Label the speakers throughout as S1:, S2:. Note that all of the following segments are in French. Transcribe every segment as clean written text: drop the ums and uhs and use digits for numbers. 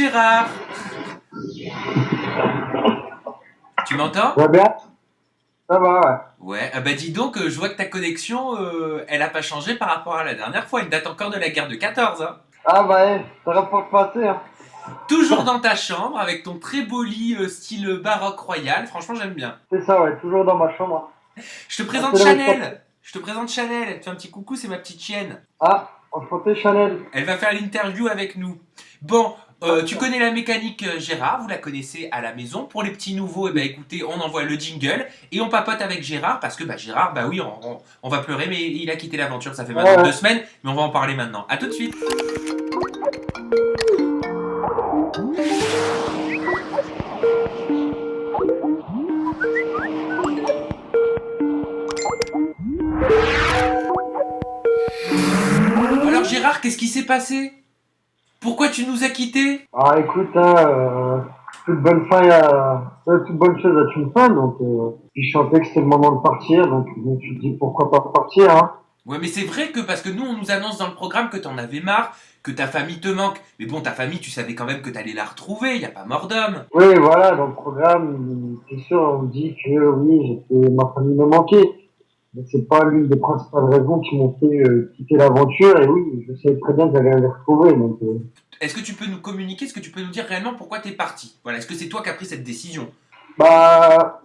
S1: Gérard. Tu m'entends?
S2: Ça va bien? Ça va, ouais.
S1: Ouais, ah bah dis donc, je vois que ta connexion, elle a pas changé par rapport à la dernière fois. Elle date encore de la guerre de 14, hein.
S2: Ah bah, ça va pas passer, hein.
S1: Toujours dans ta chambre, avec ton très beau lit style baroque royal. Franchement, j'aime bien.
S2: C'est ça, ouais, toujours dans ma chambre.
S1: Je te
S2: Ah,
S1: présente
S2: c'est le mec.
S1: Chanel. Je te présente Chanel. Elle te fait un petit coucou, c'est ma petite chienne.
S2: Ah, enchanté Chanel.
S1: Elle va faire l'interview avec nous. Bon,
S2: Ah,
S1: tu connais la mécanique Gérard, vous la connaissez à la maison. Pour les petits nouveaux, eh ben, écoutez, on envoie le jingle et on papote avec Gérard parce que bah, Gérard, bah oui, on va pleurer, mais il a quitté l'aventure, ça fait
S2: ouais,
S1: maintenant
S2: ouais.
S1: 2 semaines, mais on va en parler maintenant. À tout de suite. Alors Gérard, qu'est-ce qui s'est passé? Pourquoi tu nous as quittés?
S2: Ah, écoute, hein, toute bonne chose a une fin, donc, puis je sentais que c'était le moment de partir, donc je me suis dit pourquoi pas partir, hein.
S1: Ouais, mais c'est vrai que parce que nous, on nous annonce dans le programme que t'en avais marre, que ta famille te manque. Mais bon, ta famille, tu savais quand même que t'allais la retrouver, y a pas mort d'homme.
S2: Oui, voilà, dans le programme, c'est sûr, on me dit que oui, ma famille me manquait. Mais c'est pas l'une des principales raisons qui m'ont fait quitter l'aventure, et oui, je savais très bien que j'allais les retrouver, donc,
S1: Est-ce que tu peux nous communiquer, est-ce que tu peux nous dire réellement pourquoi t'es parti? Voilà, est-ce que c'est toi qui as pris cette décision?
S2: bah,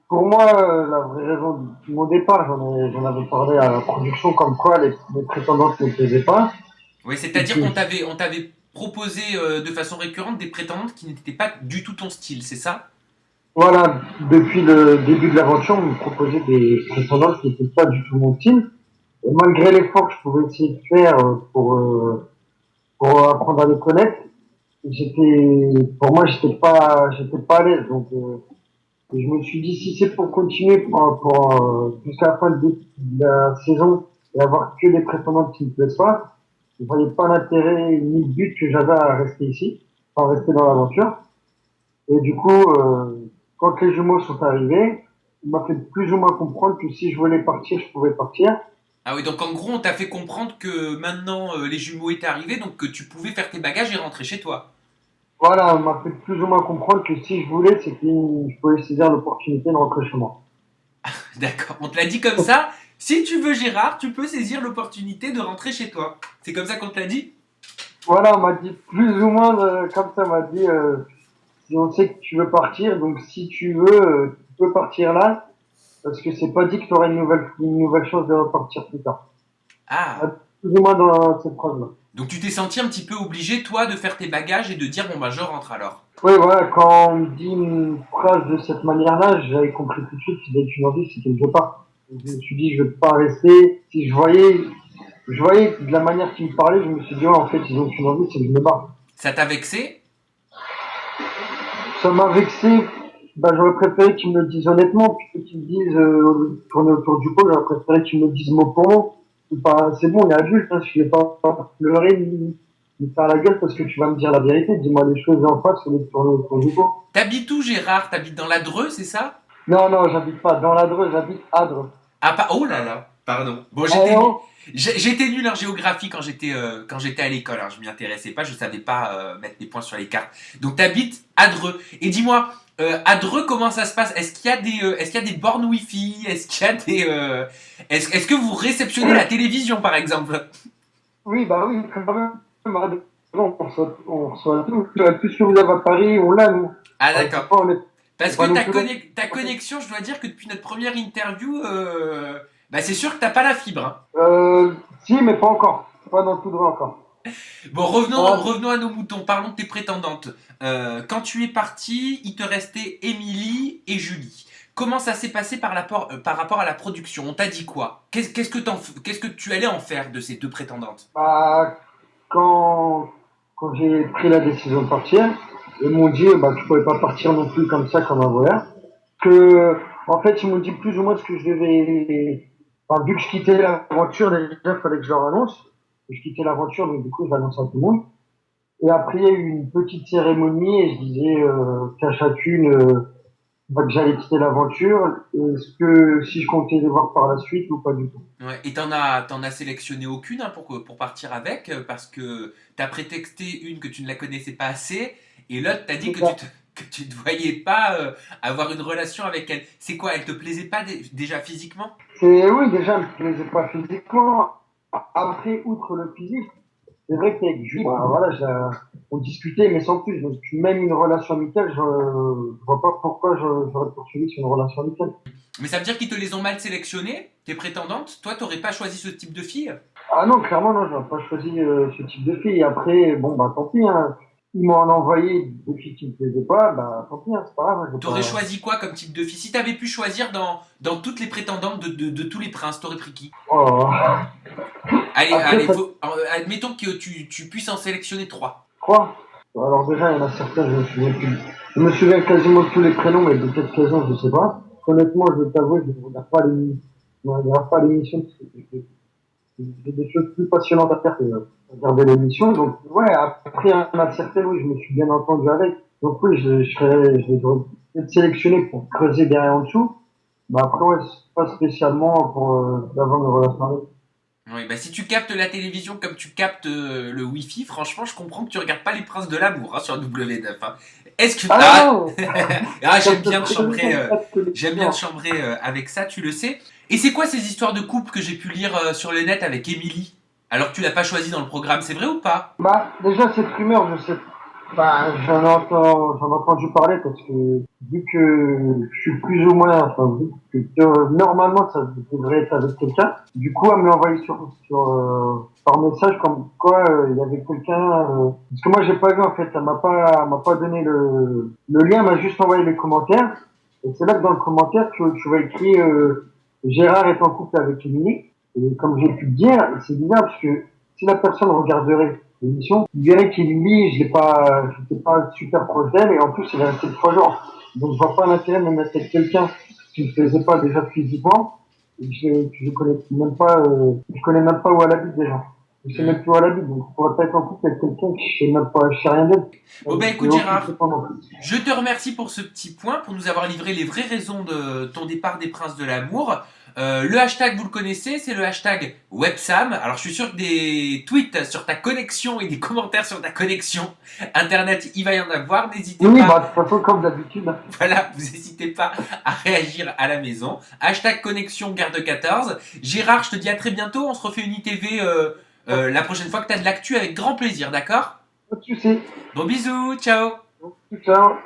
S2: pour moi, la vraie raison de mon départ, j'en avais parlé à la production comme quoi les prétendantes ne me plaisaient pas.
S1: Oui,
S2: Et
S1: c'est-à-dire
S2: puis,
S1: on t'avait proposé de façon récurrente des prétendantes qui n'étaient pas du tout ton style, c'est ça?
S2: voilà, depuis le début de l'aventure, on me proposait des prétendantes qui n'étaient pas du tout mon style. Et malgré l'effort que je pouvais essayer de faire pour apprendre à les connaître, pour moi, j'étais pas à l'aise. Donc, et je me suis dit, si c'est pour continuer jusqu'à la fin de la saison et avoir que des prétendantes qui me plaisent pas, je voyais pas l'intérêt ni le but que j'avais à rester ici, à rester dans l'aventure. Et du coup, quand les jumeaux sont arrivés, il m'a fait plus ou moins comprendre que si je voulais partir, je pouvais partir.
S1: Ah oui, donc en gros, on t'a fait comprendre que maintenant les jumeaux étaient arrivés, donc que tu pouvais faire tes bagages et rentrer chez toi.
S2: Voilà, il m'a fait plus ou moins comprendre que si je voulais, c'est que je pouvais saisir l'opportunité de rentrer chez moi.
S1: D'accord, on te l'a dit comme ça. Si tu veux Gérard, tu peux saisir l'opportunité de rentrer chez toi. C'est comme ça qu'on te l'a dit?
S2: Voilà, on m'a dit plus ou moins comme ça, on m'a dit, si on sait que tu veux partir, donc si tu veux, tu peux partir là, parce que c'est pas dit que tu auras une nouvelle chance de repartir plus tard.
S1: Ah,
S2: Plus ou moins dans cette phrase-là.
S1: donc tu t'es senti un petit peu obligé, toi, de faire tes bagages et de dire bon bah je rentre alors.
S2: Oui, voilà, quand on me dit une phrase de cette manière-là, j'avais compris tout de suite qu'il avait une envie, c'était que je pars. Donc, je me suis dit, je vais pas rester. Si je voyais de la manière qu'il me parlait, je me suis dit, ouais, en fait, ils ont une envie, c'est que je me barre.
S1: Ça t'a vexé?
S2: Ça m'a vexé. Bah, j'aurais préféré qu'ils me le disent honnêtement, plutôt qu'ils me disent, tourner autour du pot, j'aurais préféré qu'ils me le disent mot pour mot. C'est bon, on est adulte, hein, je vais pas pleurer ni faire la gueule parce que tu vas me dire la vérité. Dis-moi les choses en face au lieu de tourner autour du pot.
S1: T'habites où Gérard? T'habites dans la Dreux, c'est ça?
S2: Non, non, j'habite pas dans la Dreux, j'habite à Dreux.
S1: Ah pas. Oh là là, pardon. Bon,
S2: Ah non?
S1: j'étais nul en géographie quand j'étais à l'école. Hein. Je m'y intéressais pas, je savais pas mettre des points sur les cartes. Donc t'habites à Dreux. Et dis-moi, à Dreux, comment ça se passe? Est-ce qu'il y a des bornes Wi-Fi? Est-ce qu'il y a est-ce que vous réceptionnez la télévision par exemple?
S2: Oui, bah oui, quand même. On reçoit tout. Tout ce que vous avez à Paris, on l'a, nous.
S1: Ah
S2: Ouais,
S1: d'accord.
S2: c'est
S1: Parce
S2: pas
S1: que
S2: non plus long.
S1: ta connexion, je dois dire que depuis notre première interview, bah c'est sûr que t'as pas la fibre. Hein.
S2: Si, mais pas encore. Pas dans tout droit encore.
S1: Bon,
S2: Ah,
S1: revenons à nos moutons. Parlons de tes prétendantes. Quand tu es parti, il te restait Émilie et Julie. Comment ça s'est passé par rapport à la production? On t'a dit quoi? Qu'est-ce que tu allais en faire de ces deux prétendantes?
S2: bah, quand j'ai pris la décision de partir, ils m'ont dit, bah, tu pouvais pas partir non plus comme ça, comme un voleur. Que, en fait, ils m'ont dit plus ou moins ce que je devais, enfin, vu que je quittais l'aventure, déjà, il fallait que je leur annonce. Je quittais l'aventure, donc du coup, je l'annonce à tout le monde. Et après, il y a eu une petite cérémonie et je disais qu'à chacune que j'allais quitter l'aventure. Est-ce que si je comptais les voir par la suite ou pas du tout?
S1: Ouais, et t'en as sélectionné aucune hein, pour partir avec, parce que t'as prétexté une que tu ne la connaissais pas assez, Et l'autre t'a dit
S2: C'est
S1: que
S2: ça.
S1: que tu te voyais pas avoir une relation avec elle. C'est quoi, elle te plaisait pas déjà physiquement?
S2: Oui, déjà, elle me plaisait pas physiquement. Après, outre le physique, c'est vrai qu'avec Julie, bah, voilà, on discutait, mais sans plus. Donc, même une relation amicale, je vois pas pourquoi j'aurais poursuivi sur une relation amicale.
S1: Mais ça veut dire qu'ils te les ont mal sélectionnées, tes prétendantes? Toi, t'aurais pas choisi ce type de fille?
S2: Ah non, clairement, non, j'aurais pas choisi ce type de fille. Après, bon, bah, tant pis, hein. Ils m'ont envoyé des filles qui me plaisaient pas, bah, tant pis, hein, c'est pas grave, hein, je vais
S1: T'aurais
S2: pas.
S1: choisi quoi comme type de fille? Si t'avais pu choisir dans toutes les prétendantes de tous les princes, t'aurais pris qui?
S2: Oh.
S1: Allez,
S2: Après,
S1: allez,
S2: ça
S1: admettons que tu puisses en sélectionner trois.
S2: croit. Alors déjà, il y en a certains, je me souviens plus. Je me souviens quasiment de tous les prénoms, mais de quelle saison, je sais pas. Honnêtement, je vais t'avouer, je ne regarde pas je ne regarde pas l'émission parce que j'ai des choses plus passionnantes à faire que regarder l'émission. Donc, ouais, après, il y en a certains, oui, je me suis bien entendu avec. Donc oui, je vais peut-être sélectionner pour creuser derrière en dessous. Mais après, ouais, c'est pas spécialement pour avoir une relation avec.
S1: Oui, bah si tu captes la télévision comme tu captes le Wi-Fi, franchement, je comprends que tu regardes pas les princes de l'amour hein, sur W9. Hein. Est-ce que
S2: Ah
S1: ah,
S2: non, non!
S1: ah
S2: Ça
S1: j'aime
S2: peut
S1: bien te
S2: très bien
S1: chambrer,
S2: être que
S1: j'aime bien te
S2: l'émission.
S1: chambrer avec ça, tu le sais. Et c'est quoi ces histoires de couple que j'ai pu lire sur le net avec Émilie? Alors que tu l'as pas choisi dans le programme, c'est vrai ou pas?
S2: Bah, déjà, cette rumeur, je sais, bah, j'en ai entendu parler parce que, vu que je suis plus ou moins, enfin, vu que normalement, ça devrait être avec quelqu'un, du coup, elle me l'a envoyé par message comme quoi, il y avait quelqu'un, parce que moi, j'ai pas vu, en fait, elle m'a pas donné le lien, elle m'a juste envoyé les commentaires, et c'est là que dans le commentaire, tu vois écrit, Gérard est en couple avec Émilie, et comme j'ai pu te dire, c'est bizarre parce que si la personne regarderait l'émission, il verrait qu'Émilie, j'étais pas super proche d'elle, et en plus, il est resté 3 jours. Donc, je vois pas l'intérêt de me mettre avec quelqu'un qui ne plaisait pas déjà physiquement, et je connais même pas où elle habite déjà. Je sais
S1: Hmm.
S2: même plus où elle habite, donc je pourrais pas être en couple avec quelqu'un que je sais même pas, je sais rien d'elle.
S1: Bon bah
S2: J'ai
S1: écoute
S2: aucune
S1: Gérard,
S2: dépendance.
S1: je te remercie pour ce petit point, pour nous avoir livré les vraies raisons de ton départ des Princes de l'amour. Le hashtag, vous le connaissez, c'est le hashtag WebSam. Alors je suis sûr que des tweets sur ta connexion et des commentaires sur ta connexion Internet, il va y en avoir. N'hésitez
S2: Oui,
S1: pas,
S2: bah, de toute façon, comme d'habitude.
S1: voilà, vous n'hésitez pas à réagir à la maison. Hashtag connexion garde 14. Gérard, je te dis à très bientôt. On se refait une ITV la prochaine fois que tu as de l'actu avec grand plaisir, d'accord?
S2: Pas de soucis.
S1: Bon bisous, ciao.
S2: Ciao.